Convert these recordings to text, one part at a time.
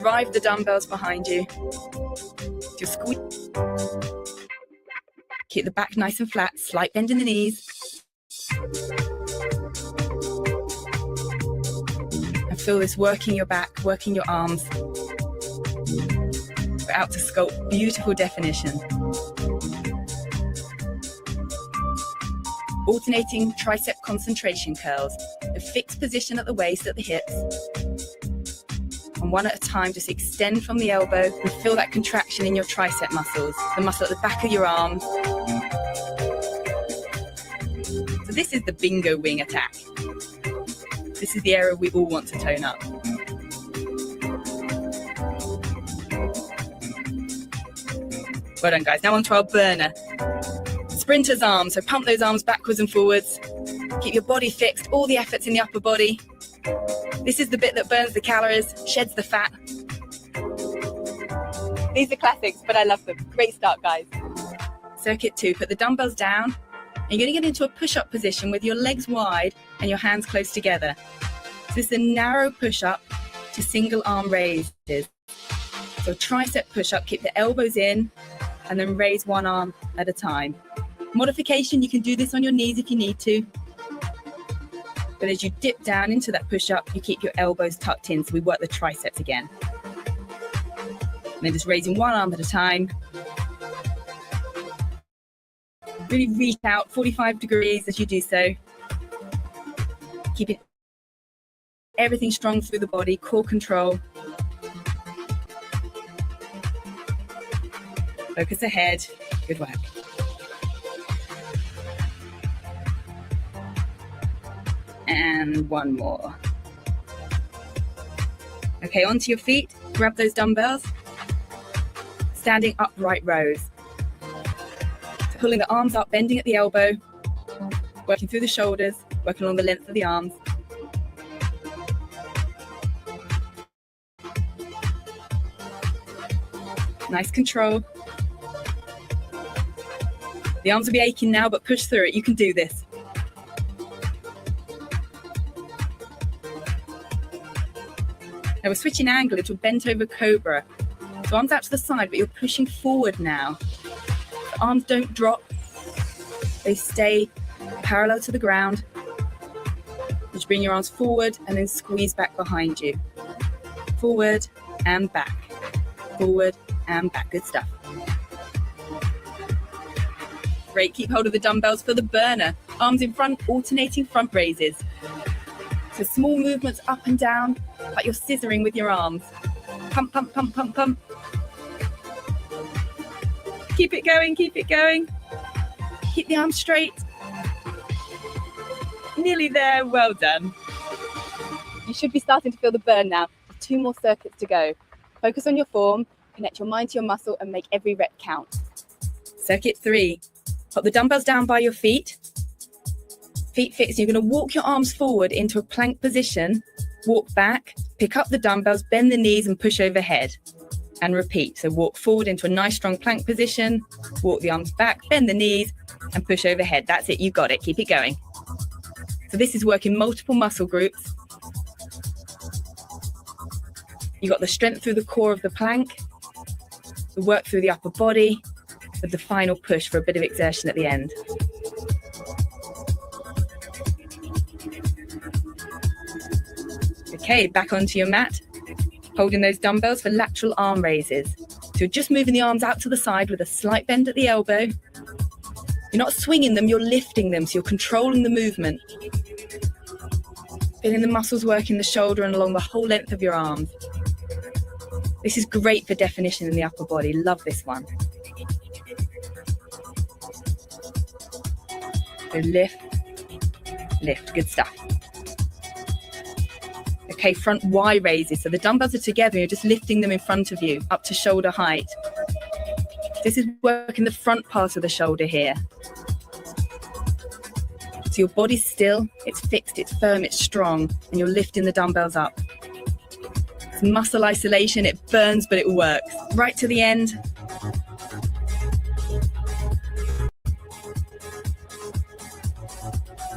drive the dumbbells behind you. Just squeeze. Keep the back nice and flat, slight bend in the knees. And feel this working your back, working your arms. We're out to sculpt beautiful definition. Alternating tricep concentration curls. A fixed position at the waist, at the hips. And one at a time, just extend from the elbow and feel that contraction in your tricep muscles, the muscle at the back of your arm. So this is the bingo wing attack. This is the area we all want to tone up. Well done, guys. Now on to our burner. Sprinter's arms, so pump those arms backwards and forwards. Keep your body fixed, all the efforts in the upper body. This is the bit that burns the calories, sheds the fat. These are classics, but I love them. Great start, guys. Circuit 2, put the dumbbells down. And you're going to get into a push-up position with your legs wide and your hands close together. So this is a narrow push-up to single arm raises. So tricep push-up, keep the elbows in and then raise one arm at a time. Modification, you can do this on your knees if you need to. But as you dip down into that push-up, you keep your elbows tucked in, so we work the triceps again. And then just raising one arm at a time. Really reach out 45 degrees as you do so. Keeping everything strong through the body, core control. Focus ahead. Good work. And one more. Okay, onto your feet. Grab those dumbbells. Standing upright rows. So pulling the arms up, bending at the elbow. Working through the shoulders, working along the length of the arms. Nice control. The arms will be aching now, but push through it. You can do this. Now we're switching angle into a bent over cobra. So arms out to the side, but you're pushing forward now. The arms don't drop. They stay parallel to the ground. Just bring your arms forward and then squeeze back behind you. Forward and back. Forward and back. Good stuff. Great. Keep hold of the dumbbells for the burner. Arms in front, alternating front raises. So small movements up and down, like you're scissoring with your arms. Pump, pump, pump, pump, pump. Keep it going, keep it going. Keep the arms straight. Nearly there, well done. You should be starting to feel the burn now. 2 more circuits to go. Focus on your form, connect your mind to your muscle and make every rep count. Circuit 3. Put the dumbbells down by your feet. Feet fixed. You're going to walk your arms forward into a plank position. Walk back, pick up the dumbbells, bend the knees and push overhead. And repeat. So walk forward into a nice strong plank position. Walk the arms back, bend the knees and push overhead. That's it. You got it. Keep it going. So this is working multiple muscle groups. You got the strength through the core of the plank, the work through the upper body, with the final push for a bit of exertion at the end. Okay, back onto your mat, holding those dumbbells for lateral arm raises. So you're just moving the arms out to the side with a slight bend at the elbow. You're not swinging them, you're lifting them, so you're controlling the movement. Feeling the muscles working the shoulder and along the whole length of your arms. This is great for definition in the upper body. Love this one. So lift, lift. Good stuff. Okay, front Y raises. So the dumbbells are together. You're just lifting them in front of you up to shoulder height. This is working the front part of the shoulder here. So your body's still, it's fixed, it's firm, it's strong, and you're lifting the dumbbells up. It's muscle isolation, it burns, but it works. Right to the end.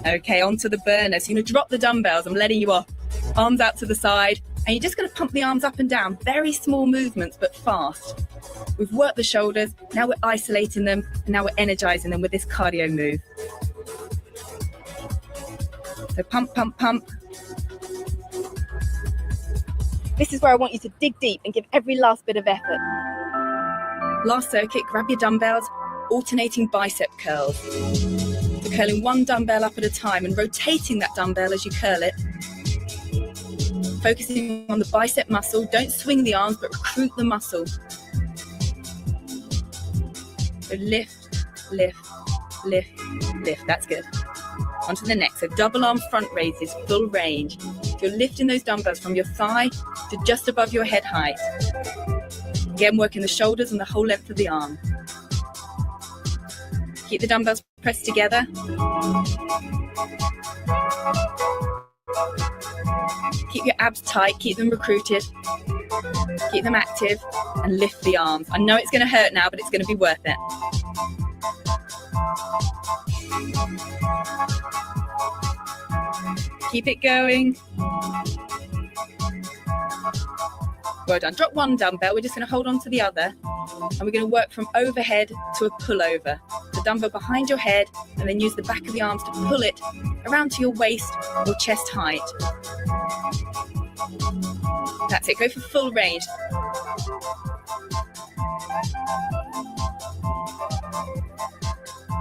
Okay, onto the burner. So you're going to drop the dumbbells. I'm letting you off. Arms out to the side. And you're just going to pump the arms up and down, very small movements, but fast. We've worked the shoulders, now we're isolating them, and now we're energizing them with this cardio move. So pump, pump, pump. This is where I want you to dig deep and give every last bit of effort. Last circuit, grab your dumbbells, alternating bicep curls. So curling one dumbbell up at a time and rotating that dumbbell as you curl it. Focusing on the bicep muscle. Don't swing the arms, but recruit the muscle. So lift, lift, lift, lift. That's good. Onto the next. So double arm front raises, full range. You're lifting those dumbbells from your thigh to just above your head height. Again, working the shoulders and the whole length of the arm. Keep the dumbbells pressed together. Keep your abs tight, keep them recruited, keep them active, and lift the arms. I know it's going to hurt now, but it's going to be worth it. Keep it going. Well done. Drop one dumbbell. We're just going to hold on to the other. And we're going to work from overhead to a pullover. The dumbbell behind your head, and then use the back of the arms to pull it around to your waist or chest height. That's it. Go for full range.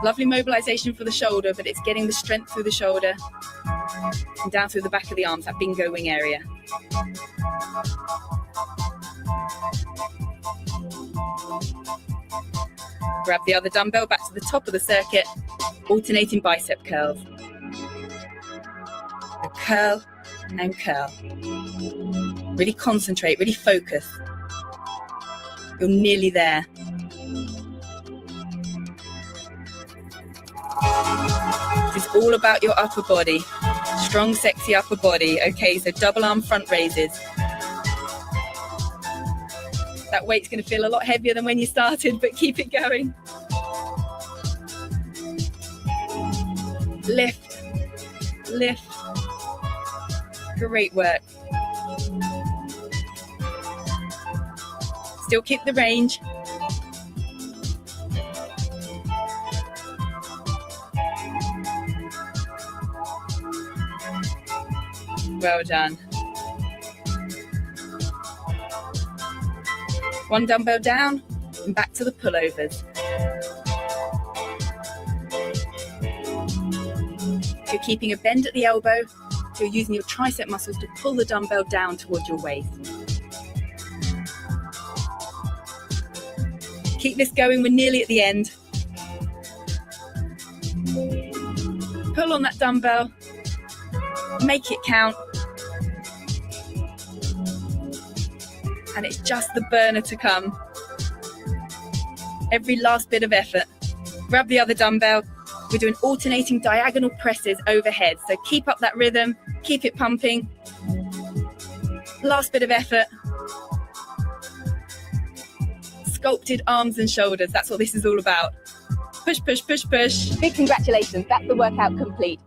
Lovely mobilization for the shoulder, but it's getting the strength through the shoulder and down through the back of the arms, that bingo wing area. Grab the other dumbbell back to the top of the circuit, alternating bicep curls. So curl and curl. Really concentrate, really focus. You're nearly there. This is all about your upper body. Strong, sexy upper body. Okay, so double arm front raises. That weight's going to feel a lot heavier than when you started, but keep it going. Lift, lift. Great work. Still keep the range. Well done. One dumbbell down and back to the pullovers. You're keeping a bend at the elbow, so you're using your tricep muscles to pull the dumbbell down towards your waist. Keep this going, we're nearly at the end. Pull on that dumbbell, make it count. And it's just the burner to come. Every last bit of effort. Grab the other dumbbell. We're doing alternating diagonal presses overhead. So keep up that rhythm, keep it pumping. Last bit of effort. Sculpted arms and shoulders. That's what this is all about. Push, push, push, push. Big congratulations. That's the workout complete.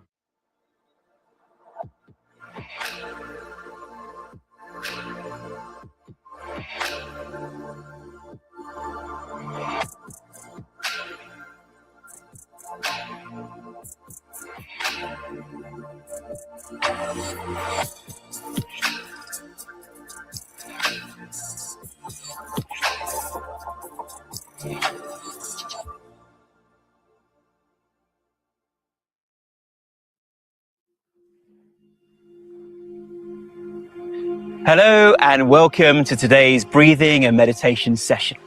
Hello and welcome to today's breathing and meditation session.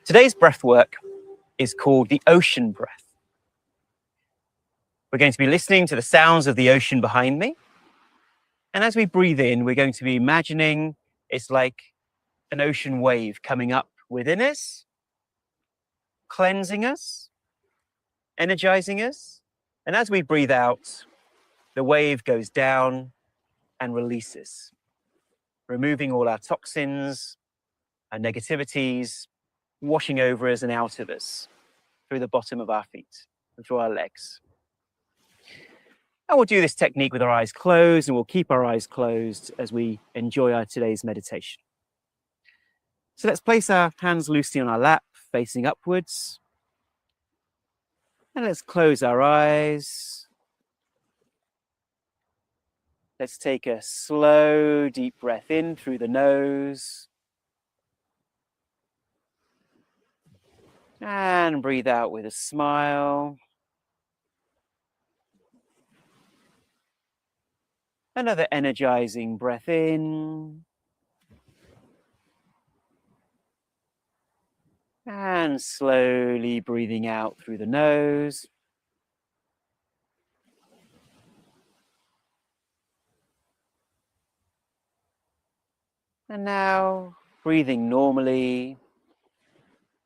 Today's breath work is called the ocean breath. We're going to be listening to the sounds of the ocean behind me. And as we breathe in, we're going to be imagining it's like an ocean wave coming up within us, cleansing us, energizing us. And as we breathe out, the wave goes down and releases, removing all our toxins, our negativities, washing over us and out of us through the bottom of our feet and through our legs. And we'll do this technique with our eyes closed, and we'll keep our eyes closed as we enjoy our today's meditation. So let's place our hands loosely on our lap, facing upwards. And let's close our eyes. Let's take a slow, deep breath in through the nose. And breathe out with a smile. Another energizing breath in. And slowly breathing out through the nose. And now, breathing normally,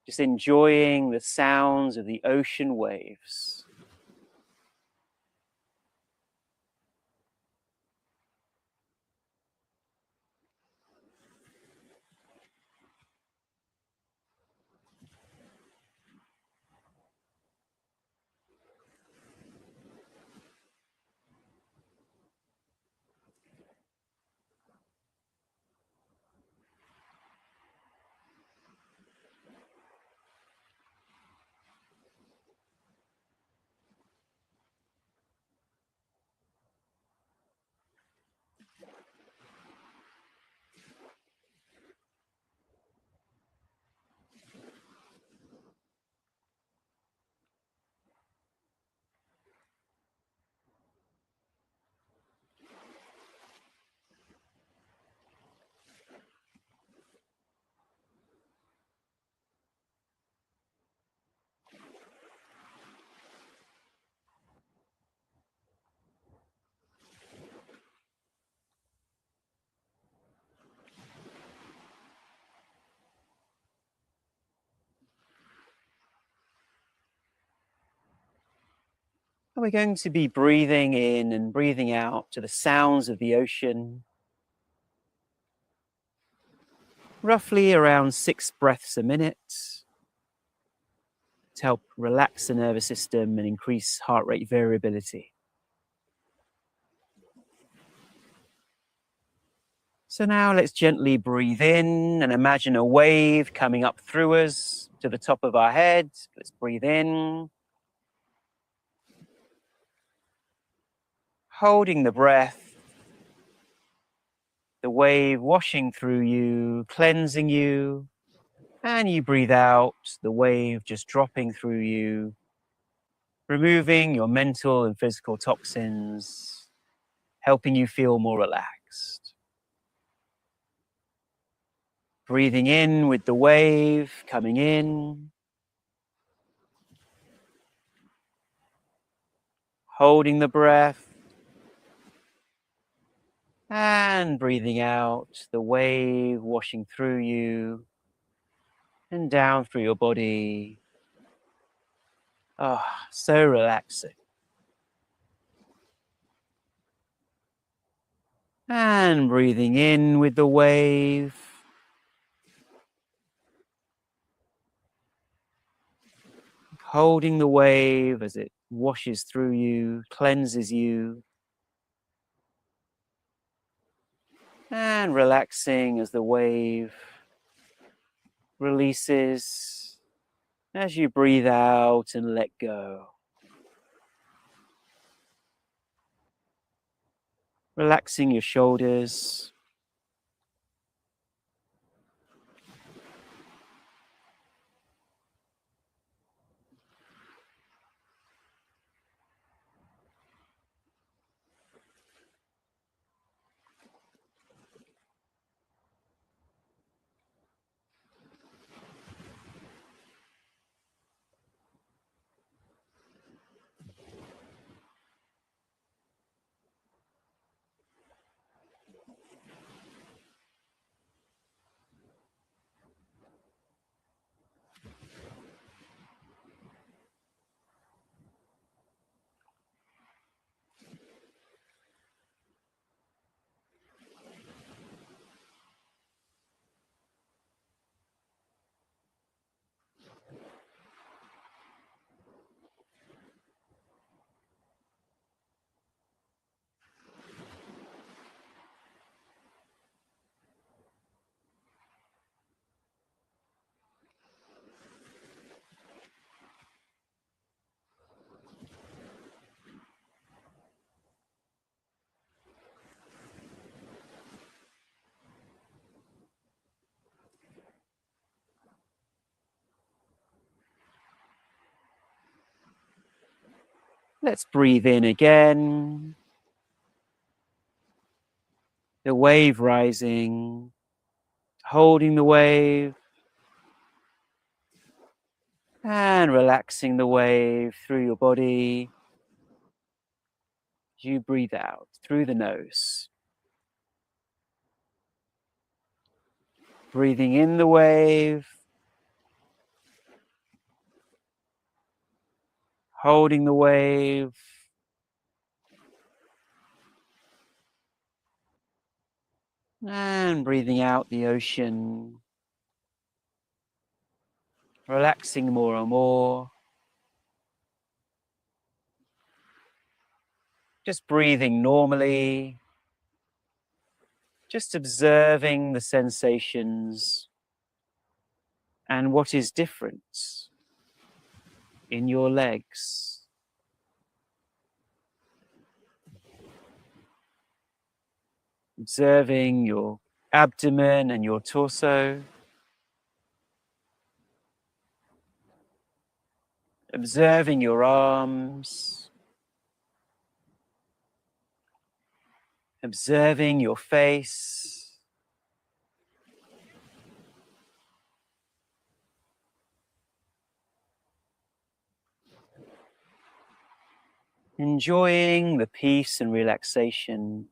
just enjoying the sounds of the ocean waves. And we're going to be breathing in and breathing out to the sounds of the ocean. Roughly around 6 breaths a minute to help relax the nervous system and increase heart rate variability. So now let's gently breathe in and imagine a wave coming up through us to the top of our head. Let's breathe in. Holding the breath, the wave washing through you, cleansing you, and you breathe out, the wave just dropping through you, removing your mental and physical toxins, helping you feel more relaxed. Breathing in with the wave coming in, holding the breath, and breathing out, the wave washing through you and down through your body. Ah, so relaxing. And breathing in with the wave. Holding the wave as it washes through you, cleanses you. And relaxing as the wave releases as you breathe out and let go. Relaxing your shoulders. Let's breathe in again. The wave rising, holding the wave, and relaxing the wave through your body. You breathe out through the nose. Breathing in the wave, holding the wave, and breathing out the ocean, relaxing more and more. Just breathing normally, just observing the sensations and what is different in your legs. Observing your abdomen and your torso. Observing your arms. Observing your face. Enjoying the peace and relaxation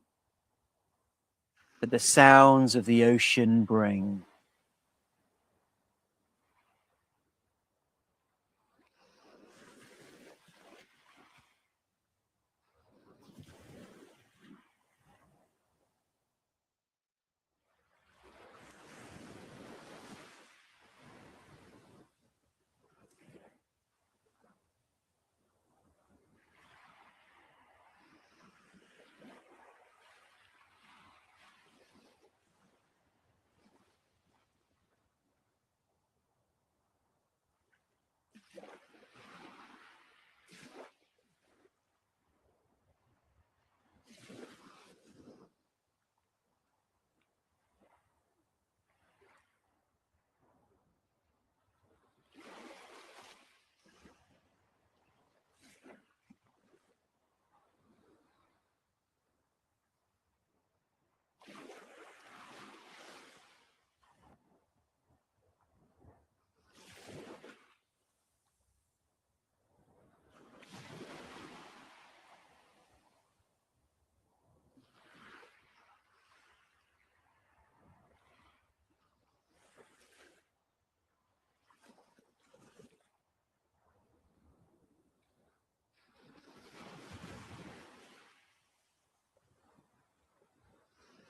that the sounds of the ocean bring.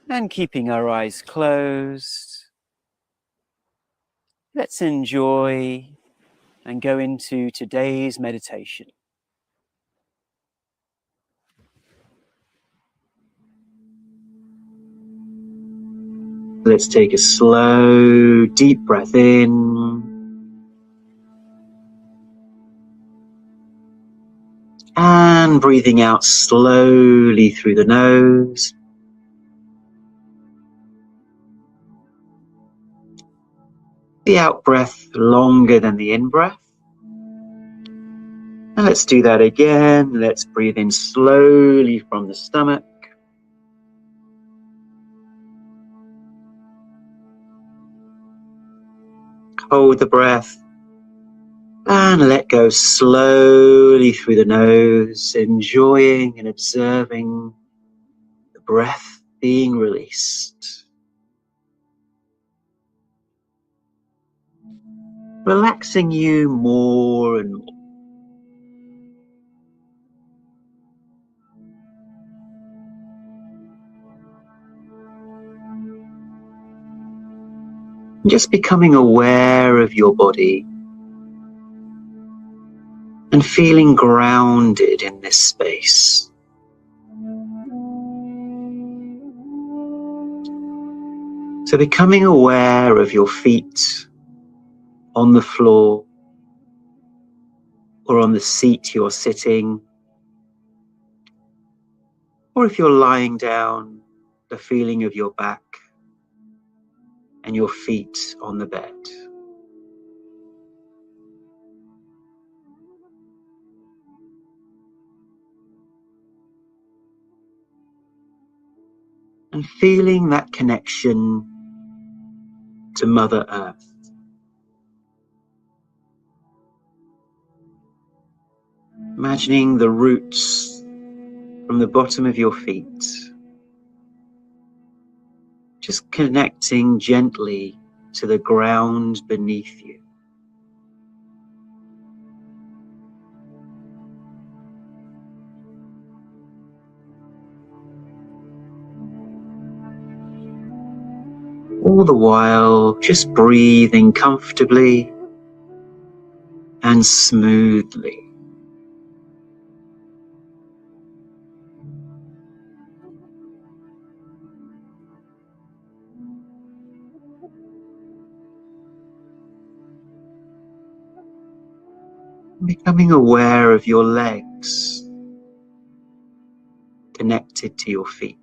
And keeping our eyes closed, let's enjoy and go into today's meditation. Let's take a slow, deep breath in. And breathing out slowly through the nose. The out breath longer than the in breath. And let's do that again. Let's breathe in slowly from the stomach. Hold the breath. And let go slowly through the nose, enjoying and observing the breath being released. Relaxing you more and more. Just becoming aware of your body and feeling grounded in this space. So becoming aware of your feet on the floor or on the seat you're sitting, or if you're lying down, the feeling of your back and your feet on the bed. and feeling that connection to Mother Earth. Imagining the roots from the bottom of your feet, just connecting gently to the ground beneath you. All the while, just breathing comfortably and smoothly. Becoming aware of your legs connected to your feet,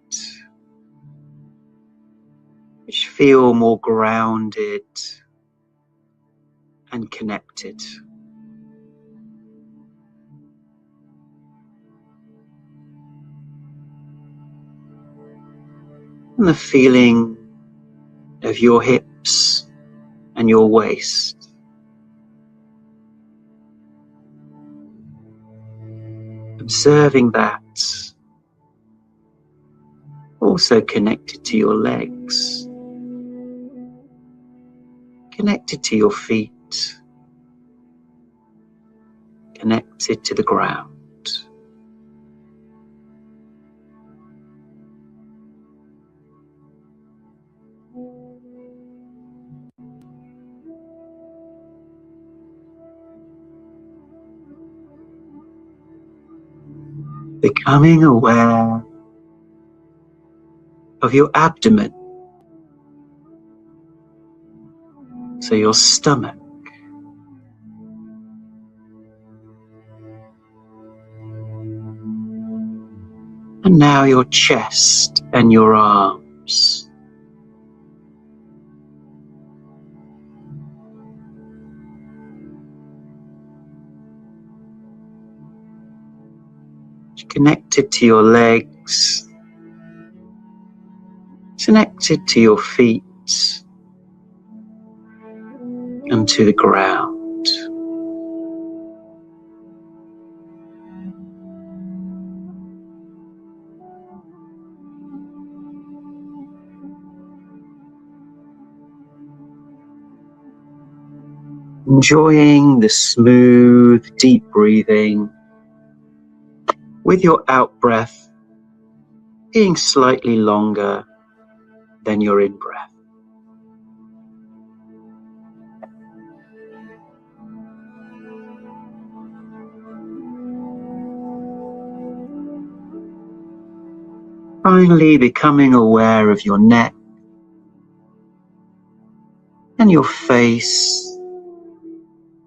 which feel more grounded and connected. And the feeling of your hips and your waist. Observing that, also connected to your legs, connected to your feet, connected to the ground. Becoming aware of your abdomen, so your stomach, and now your chest and your arms. Connected to your legs, connected to your feet and to the ground. Enjoying the smooth, deep breathing, with your out-breath being slightly longer than your in-breath. Finally, becoming aware of your neck and your face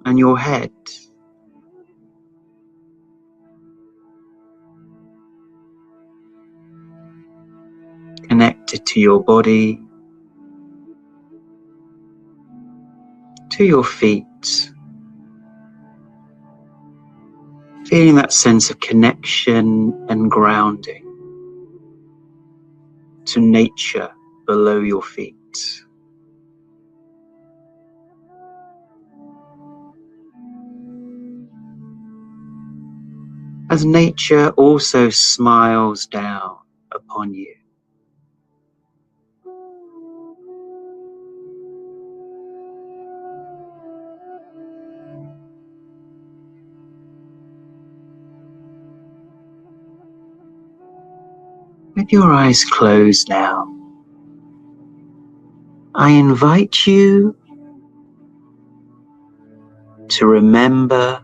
and your head. Connected to your body, to your feet, feeling that sense of connection and grounding to nature below your feet. As nature also smiles down upon you. With your eyes closed now, I invite you to remember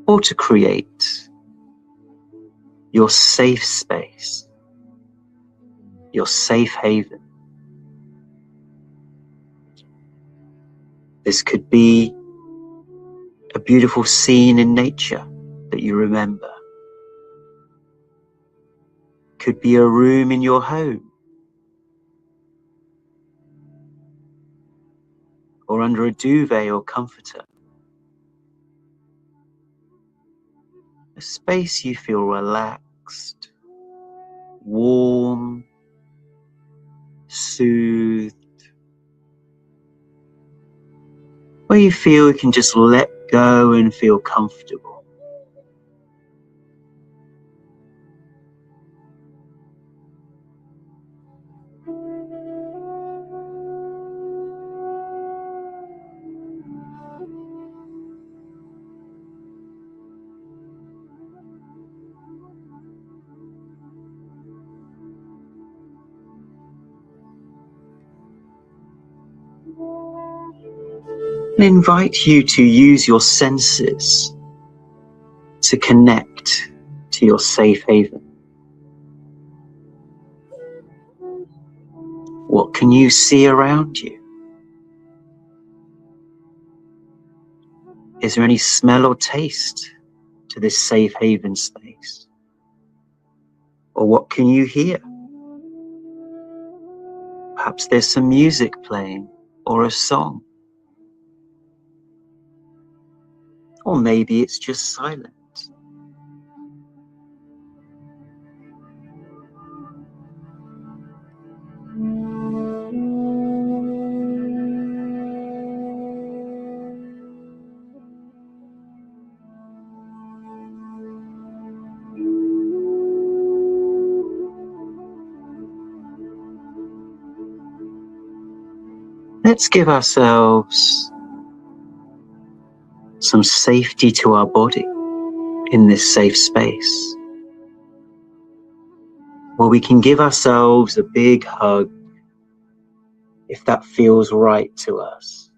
or to create your safe space, your safe haven. This could be a beautiful scene in nature that you remember. Could be a room in your home, or under a duvet or comforter. A space you feel relaxed, warm, soothed, where you feel you can just let go and feel comfortable. And invite you to use your senses to connect to your safe haven. What can you see around you? Is there any smell or taste to this safe haven space? Or what can you hear? Perhaps there's some music playing or a song. Or maybe it's just silent. Let's give ourselves some safety to our body in this safe space, where we can give ourselves a big hug if that feels right to us.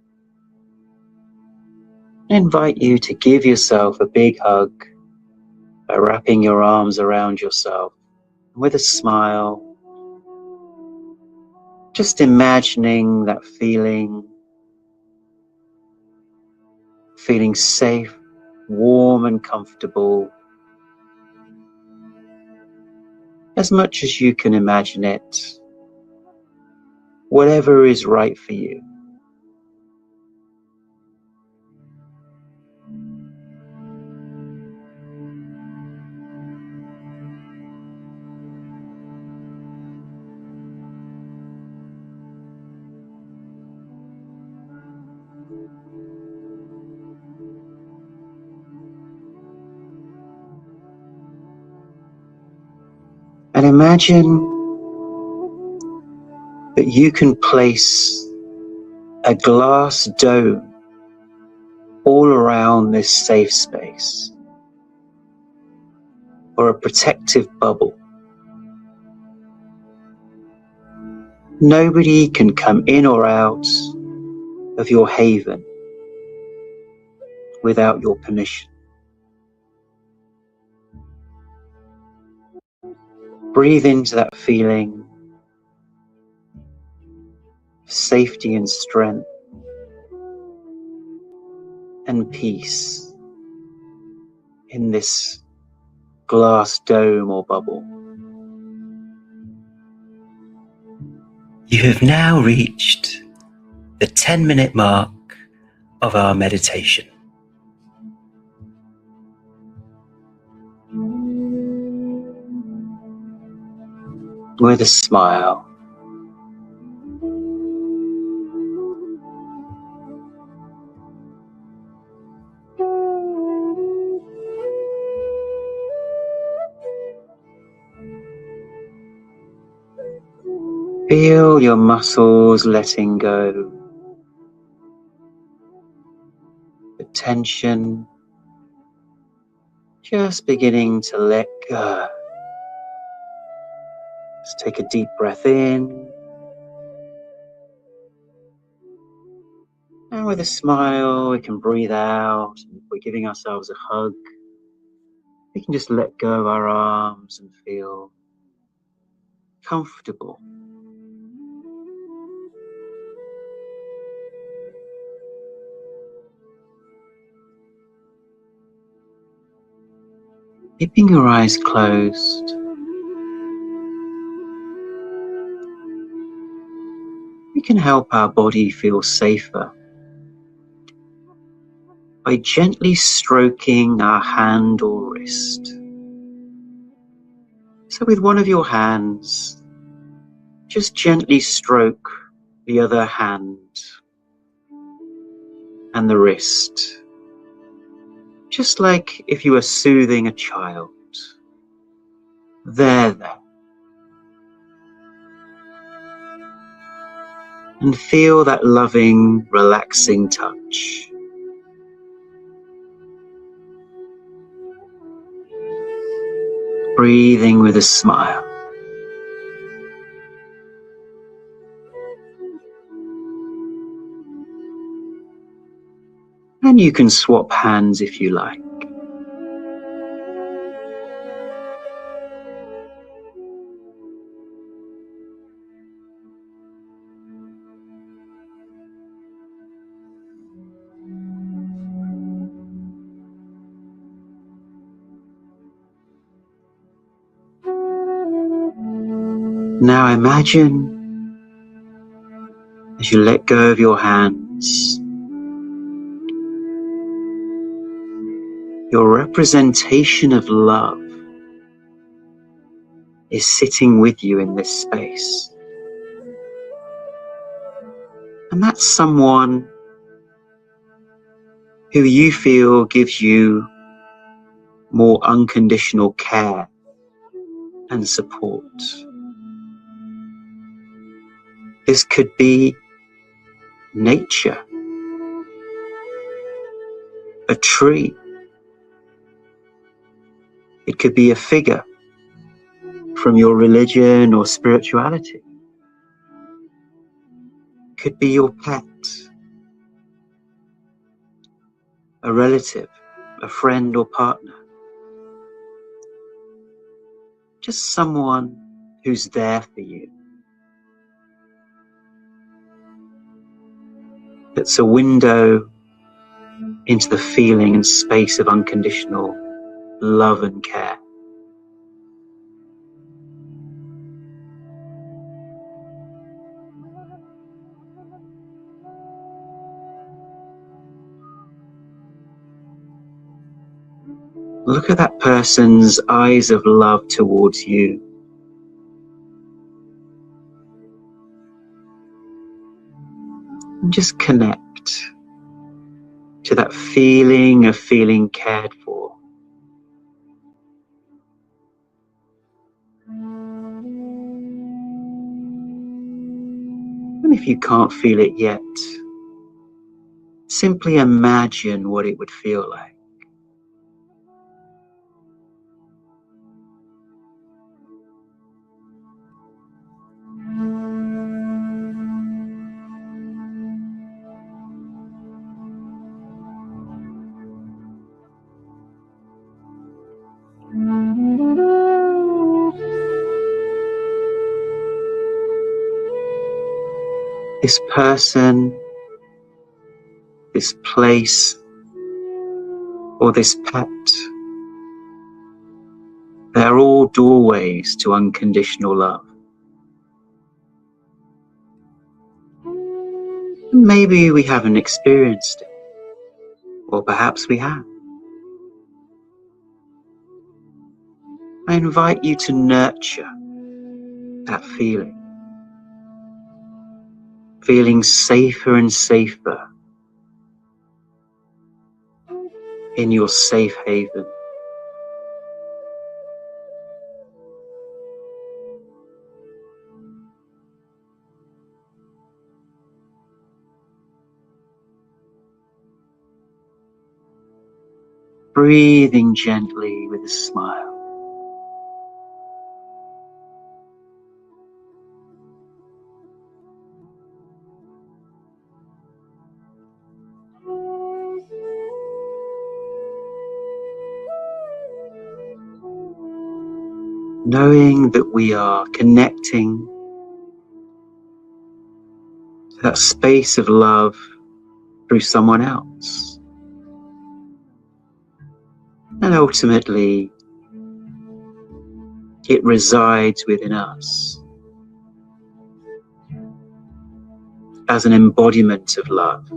I invite you to give yourself a big hug by wrapping your arms around yourself with a smile, just imagining that feeling safe, warm and comfortable, as much as you can imagine it, whatever is right for you. And imagine that you can place a glass dome all around this safe space, or a protective bubble. Nobody can come in or out of your haven without your permission. Breathe into that feeling of safety and strength and peace in this glass dome or bubble. You have now reached the 10-minute mark of our meditation. With a smile, feel your muscles letting go, the tension just beginning to let go. Let's take a deep breath in, and with a smile we can breathe out. If we're giving ourselves a hug, we can just let go of our arms and feel comfortable. Keeping your eyes closed, we can help our body feel safer by gently stroking our hand or wrist. So with one of your hands, just gently stroke the other hand and the wrist, just like if you were soothing a child. There. And feel that loving, relaxing touch. Breathing with a smile. And you can swap hands if you like. Now imagine, as you let go of your hands, your representation of love is sitting with you in this space. And that's someone who you feel gives you more unconditional care and support. This could be nature, a tree. It could be a figure from your religion or spirituality. It could be your pet, a relative, a friend or partner. Just someone who's there for you. That's a window into the feeling and space of unconditional love and care. Look at that person's eyes of love towards you. And just connect to that feeling of feeling cared for. And if you can't feel it yet, simply imagine what it would feel like. This person, this place, or this pet, they're all doorways to unconditional love. Maybe we haven't experienced it, or perhaps we have. I invite you to nurture that feeling, feeling safer and safer in your safe haven. Breathing gently with a smile. Knowing that we are connecting to that space of love through someone else. And ultimately, it resides within us as an embodiment of love.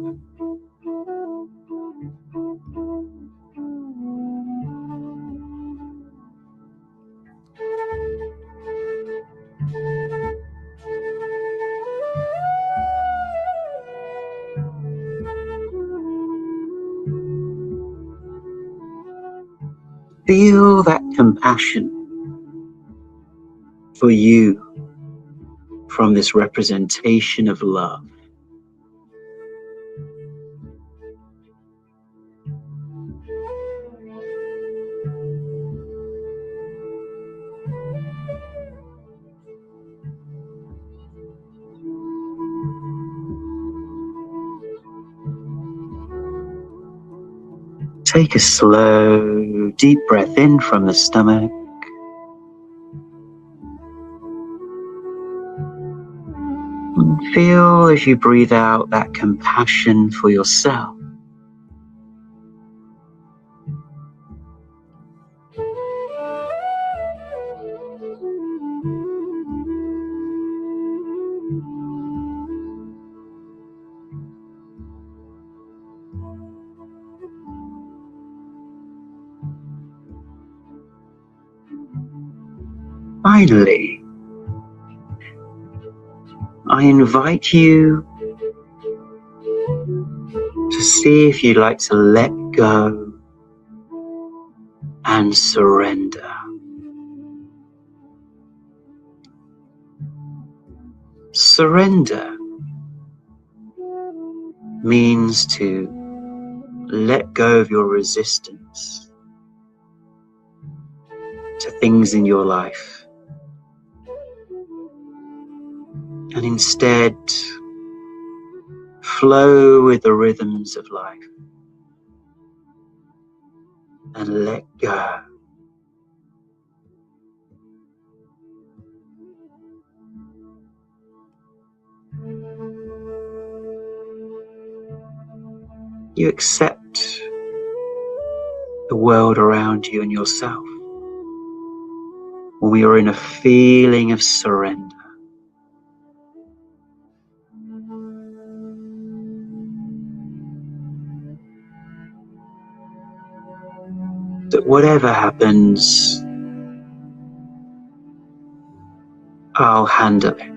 feel that compassion for you from this representation of love. Take a slow, deep breath in from the stomach. And feel as you breathe out that compassion for yourself. Finally, I invite you to see if you'd like to let go and surrender. Surrender means to let go of your resistance to things in your life and instead flow with the rhythms of life and let go. You accept the world around you and yourself when we are in a feeling of surrender. That whatever happens, I'll handle it.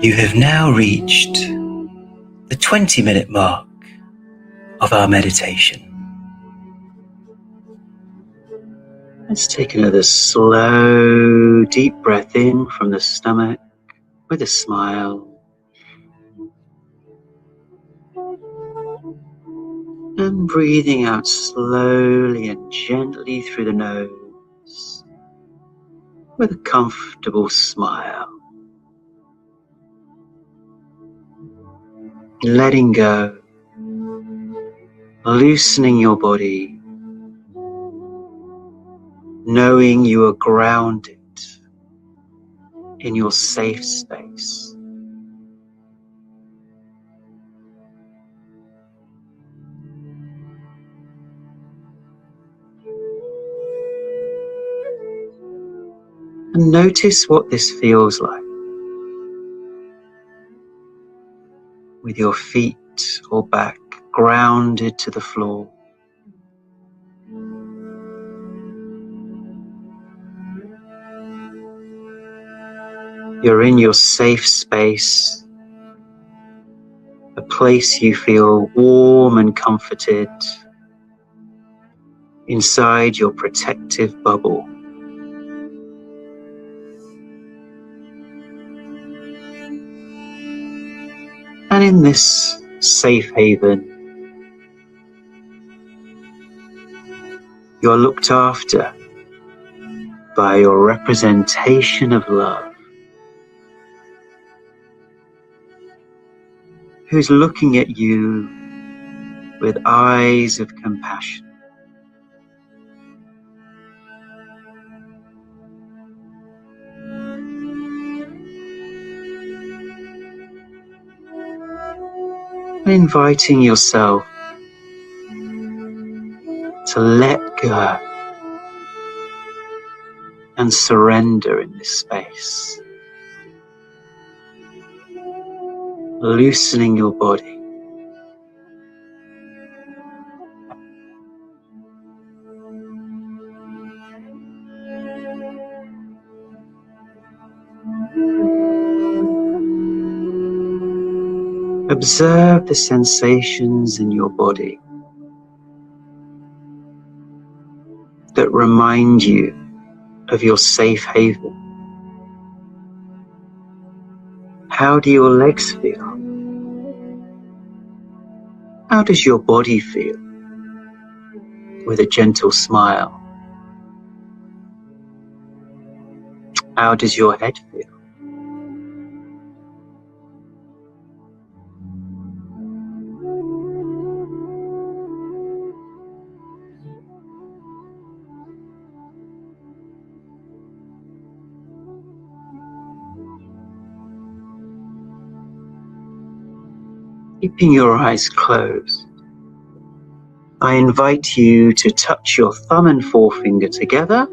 You have now reached the 20-minute mark of our meditation. Let's take another slow, deep breath in from the stomach with a smile. And breathing out slowly and gently through the nose with a comfortable smile. Letting go, loosening your body, knowing you are grounded in your safe space. And notice what this feels like with your feet or back grounded to the floor. You're in your safe space, a place you feel warm and comforted, inside your protective bubble. And in this safe haven, you're looked after by your representation of love, who's looking at you with eyes of compassion. and inviting yourself to let go and surrender in this space, loosening your body. Observe the sensations in your body that remind you of your safe haven. How do your legs feel? How does your body feel? With a gentle smile. How does your head feel? Keeping your eyes closed, I invite you to touch your thumb and forefinger together.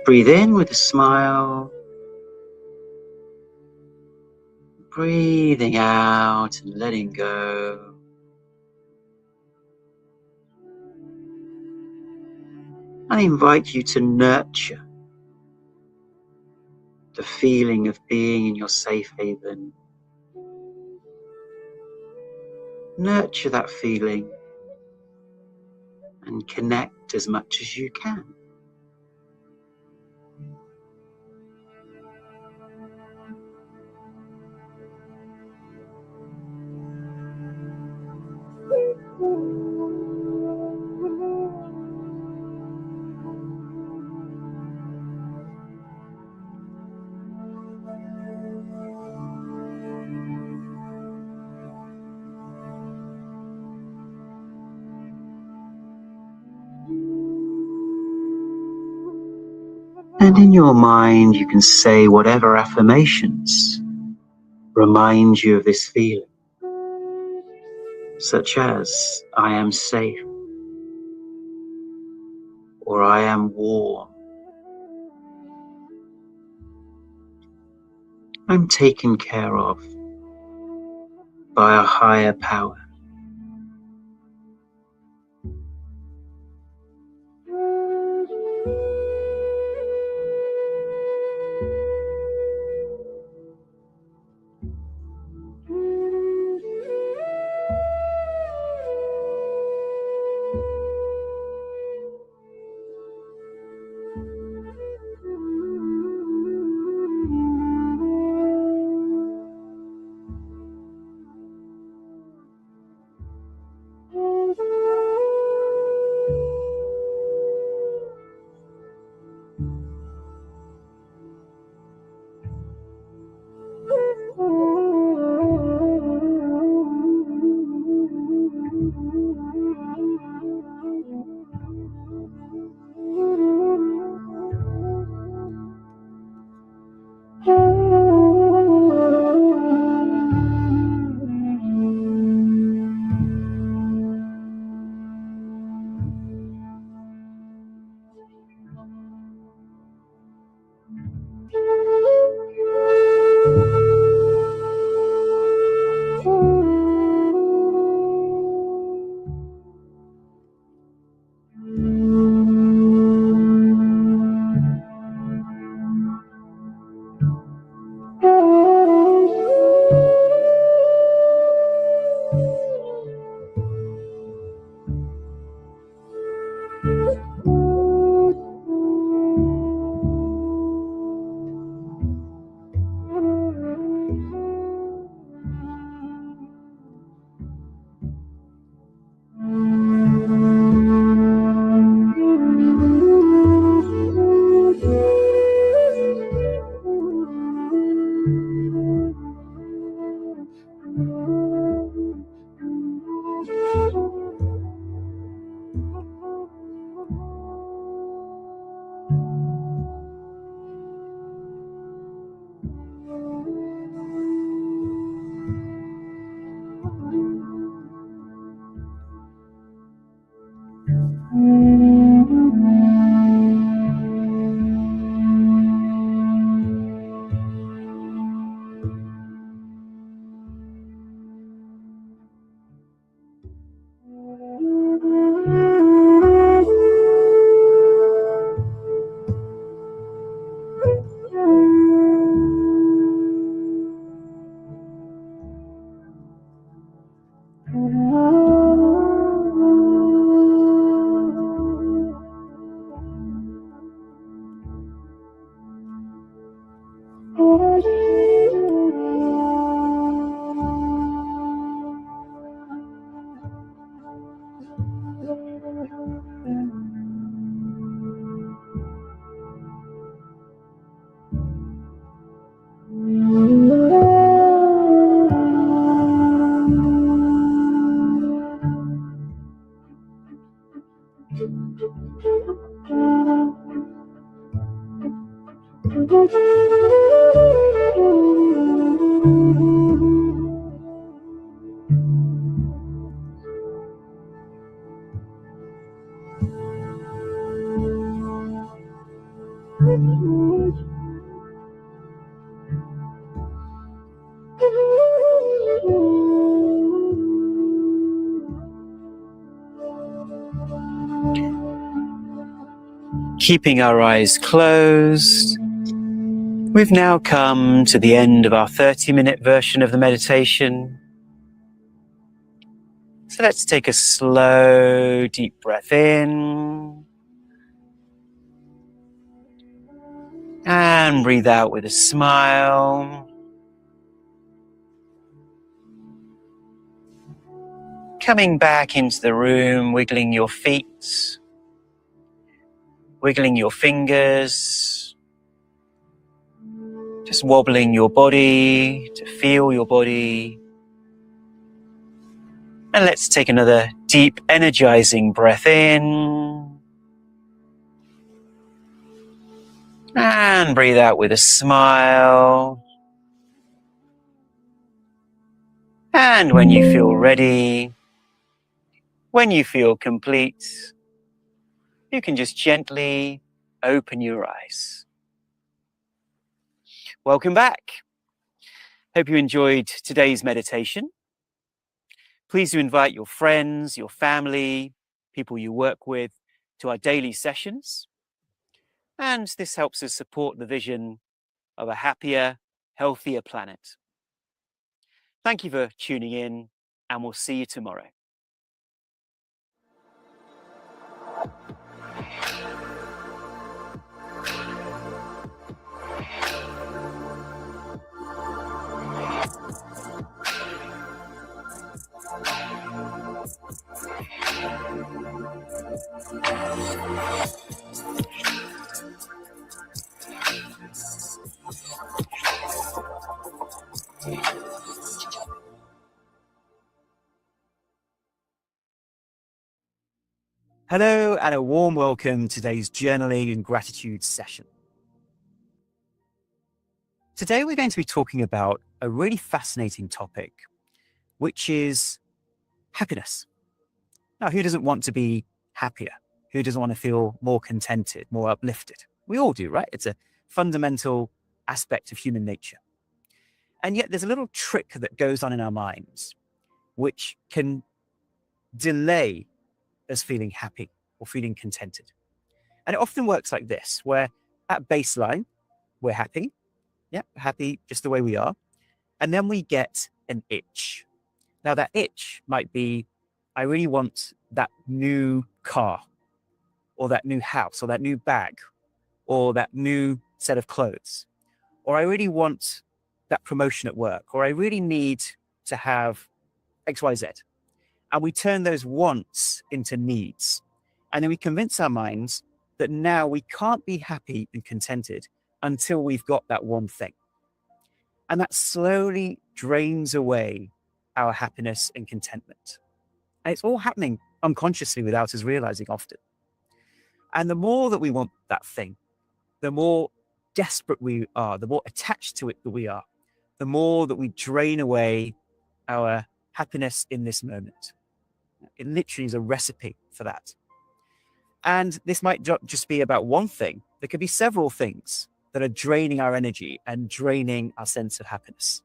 Breathe in with a smile. Breathing out and letting go. I invite you to nurture the feeling of being in your safe haven. Nurture that feeling and connect as much as you can. And in your mind, you can say whatever affirmations remind you of this feeling, such as, I am safe, or I am warm. I'm taken care of by a higher power. Keeping our eyes closed, we've now come to the end of our 30-minute version of the meditation. So let's take a slow, deep breath in and breathe out with a smile. Coming back into the room, wiggling your feet, wiggling your fingers, just wobbling your body to feel your body. And let's take another deep, energizing breath in. And breathe out with a smile. And when you feel ready, when you feel complete, you can just gently open your eyes. Welcome back. Hope you enjoyed today's meditation. Please do invite your friends, your family, people you work with to our daily sessions. And this helps us support the vision of a happier, healthier planet. Thank you for tuning in, and we'll see you tomorrow. Hello, and a warm welcome to today's journaling and gratitude session. Today, we're going to be talking about a really fascinating topic, which is happiness. Now, who doesn't want to be happier? Who doesn't want to feel more contented, more uplifted? We all do, right? It's a fundamental aspect of human nature. And yet there's a little trick that goes on in our minds, which can delay us feeling happy or feeling contented. And it often works like this, where at baseline, we're happy. Yeah, happy just the way we are. And then we get an itch. Now that itch might be, I really want that new car, or that new house, or that new bag, or that new set of clothes. Or I really want that promotion at work, or I really need to have XYZ. And we turn those wants into needs. And then we convince our minds that now we can't be happy and contented until we've got that one thing. And that slowly drains away our happiness and contentment. And it's all happening unconsciously without us realizing often. And the more that we want that thing, the more desperate we are, the more attached to it that we are, the more that we drain away our happiness in this moment. It literally is a recipe for that. And this might just be about one thing. There could be several things that are draining our energy and draining our sense of happiness.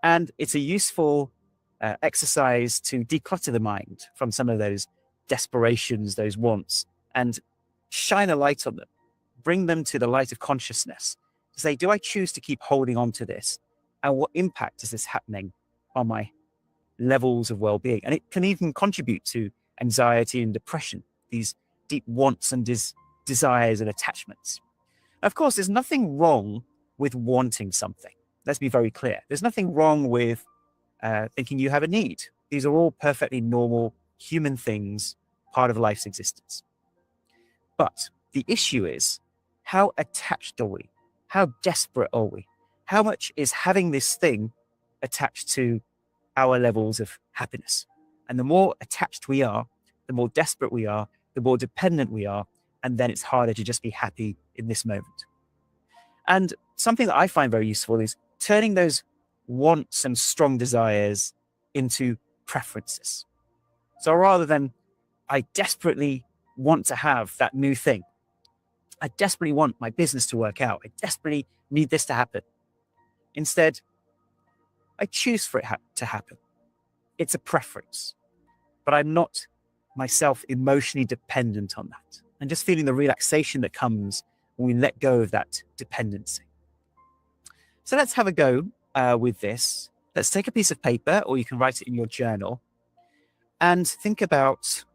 And it's a useful exercise to declutter the mind from some of those desperations, those wants, and shine a light on them. Bring them to the light of consciousness to say, do I choose to keep holding on to this? And what impact is this happening on my levels of well-being? And it can even contribute to anxiety and depression, these deep wants and desires and attachments. Of course, there's nothing wrong with wanting something. Let's be very clear. There's nothing wrong with thinking you have a need. These are all perfectly normal human things, part of life's existence. But the issue is, how attached are we? How desperate are we? How much is having this thing attached to our levels of happiness? And the more attached we are, the more desperate we are, the more dependent we are, and then it's harder to just be happy in this moment. And something that I find very useful is turning those wants and strong desires into preferences. So rather than, I desperately want to have that new thing, I desperately want my business to work out, I desperately need this to happen. Instead, I choose for it to happen. It's a preference, but I'm not myself emotionally dependent on that. And just feeling the relaxation that comes when we let go of that dependency. So let's have a go with this. Let's take a piece of paper, or you can write it in your journal, and think about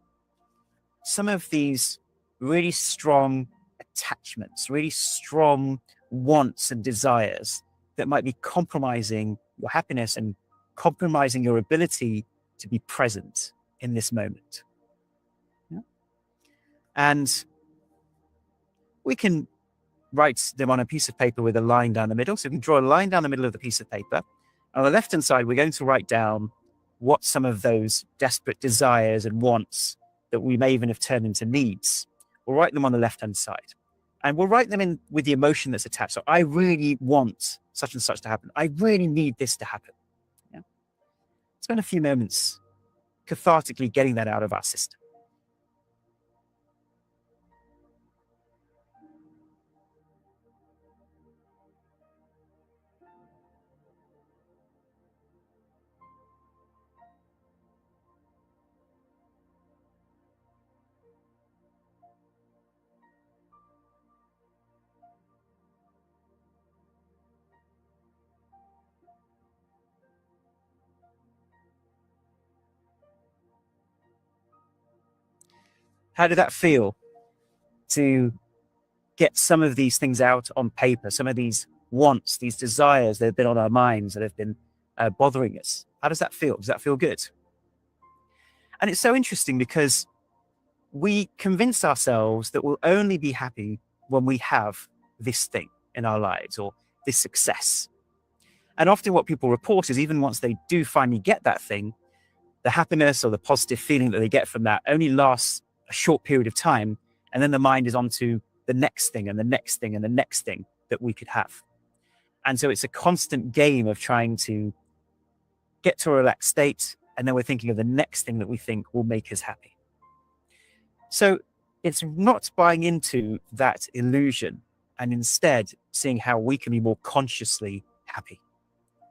some of these really strong attachments, really strong wants and desires that might be compromising your happiness and compromising your ability to be present in this moment. Yeah? And we can write them on a piece of paper with a line down the middle. So we can draw a line down the middle of the piece of paper. On the left-hand side, we're going to write down what some of those desperate desires and wants that we may even have turned into needs. We'll write them on the left-hand side. And we'll write them in with the emotion that's attached. So I really want such and such to happen. I really need this to happen. Yeah? Spend a few moments cathartically getting that out of our system. How did that feel to get some of these things out on paper, some of these wants, these desires that have been on our minds, that have been bothering us? How does that feel? Does that feel good? And it's so interesting because we convince ourselves that we'll only be happy when we have this thing in our lives or this success. And often what people report is even once they do finally get that thing, the happiness or the positive feeling that they get from that only lasts a short period of time. And then the mind is on to the next thing and the next thing and the next thing that we could have. And so it's a constant game of trying to get to a relaxed state. And then we're thinking of the next thing that we think will make us happy. So it's not buying into that illusion and instead seeing how we can be more consciously happy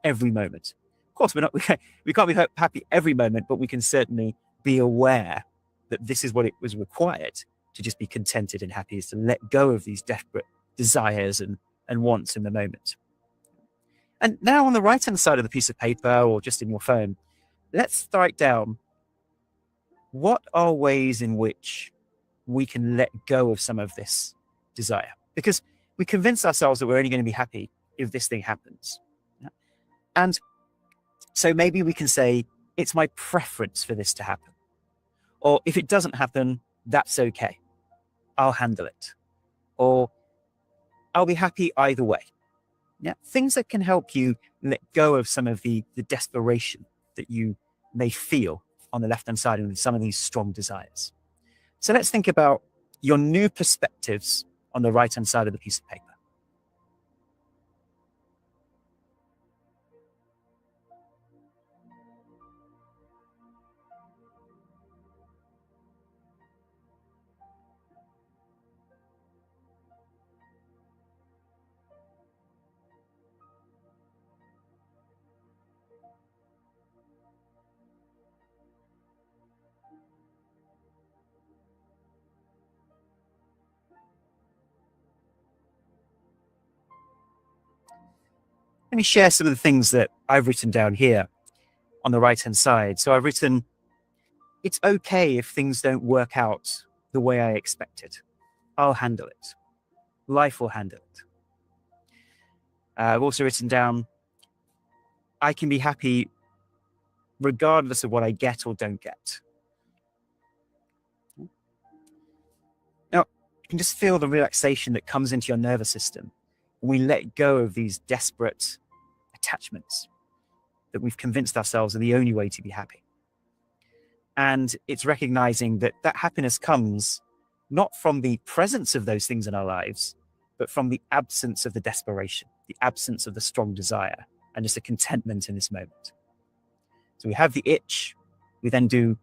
every moment. Of course, we can't be happy every moment, but we can certainly be aware that this is what it was required to just be contented and happy, is to let go of these desperate desires and wants in the moment. And now on the right-hand side of the piece of paper or just in your phone, let's write down what are ways in which we can let go of some of this desire. Because we convince ourselves that we're only going to be happy if this thing happens. And so maybe we can say, it's my preference for this to happen. Or if it doesn't happen, that's okay. I'll handle it. Or I'll be happy either way. Yeah, things that can help you let go of some of the desperation that you may feel on the left-hand side and some of these strong desires. So let's think about your new perspectives on the right-hand side of the piece of paper. Let me share some of the things that I've written down here on the right-hand side. So I've written, it's okay if things don't work out the way I expected. I'll handle it. Life will handle it. I've also written down, I can be happy regardless of what I get or don't get. Now, you can just feel the relaxation that comes into your nervous system when we let go of these desperate attachments that we've convinced ourselves are the only way to be happy. And it's recognizing that that happiness comes not from the presence of those things in our lives, but from the absence of the desperation, the absence of the strong desire, and just a contentment in this moment. So we have the itch, we then do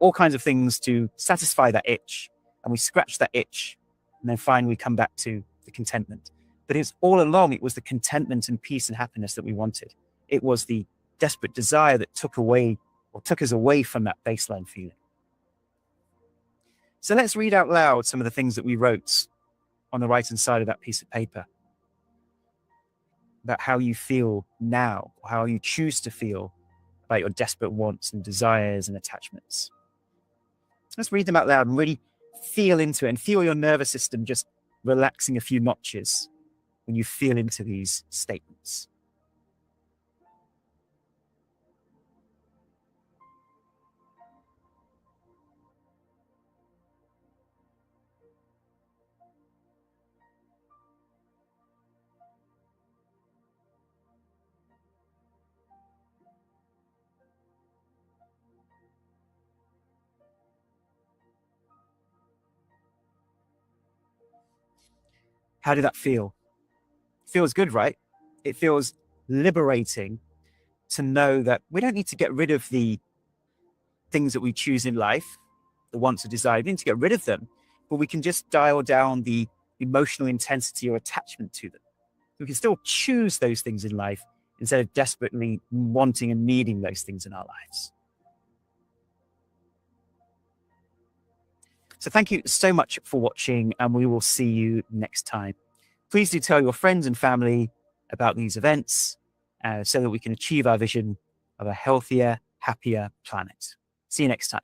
all kinds of things to satisfy that itch, and we scratch that itch, and then finally we come back to the contentment. But it's all along, it was the contentment and peace and happiness that we wanted. It was the desperate desire that took us away from that baseline feeling. So let's read out loud some of the things that we wrote on the right-hand side of that piece of paper about how you feel now, or how you choose to feel about your desperate wants and desires and attachments. Let's read them out loud and really feel into it and feel your nervous system just relaxing a few notches when you feel into these statements. How did that feel? Feels good, right? It feels liberating to know that we don't need to get rid of the things that we choose in life, the wants or desires. We need to get rid of them, but we can just dial down the emotional intensity or attachment to them. We can still choose those things in life instead of desperately wanting and needing those things in our lives. So thank you so much for watching, and we will see you next time. Please do tell your friends and family about these events so that we can achieve our vision of a healthier, happier planet. See you next time.